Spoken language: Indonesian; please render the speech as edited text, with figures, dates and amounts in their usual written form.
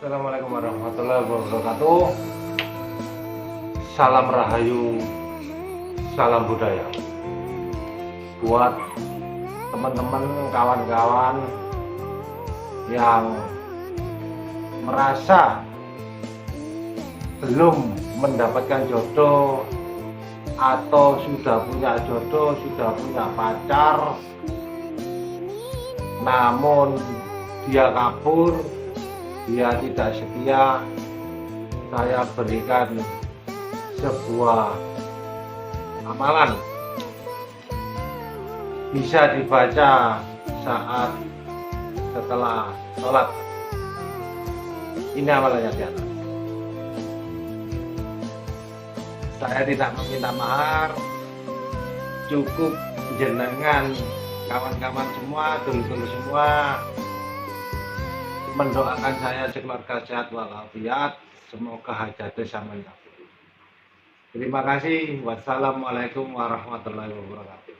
Assalamualaikum warahmatullahi wabarakatuh. Salam Rahayu, salam budaya. Buat teman-teman, kawan-kawan yang merasa belum mendapatkan jodoh atau sudah punya jodoh, sudah punya pacar, namun dia kabur, dia tidak setia, saya berikan sebuah amalan, bisa dibaca saat setelah sholat. Ini amalannya di atas. Saya tidak meminta mahar, cukup jenengan kawan-kawan semua, dulur-dulur semua mendoakan saya sekeluarga sehat walafiat, semoga hajatnya sama. Terima kasih. Wassalamualaikum warahmatullahi wabarakatuh.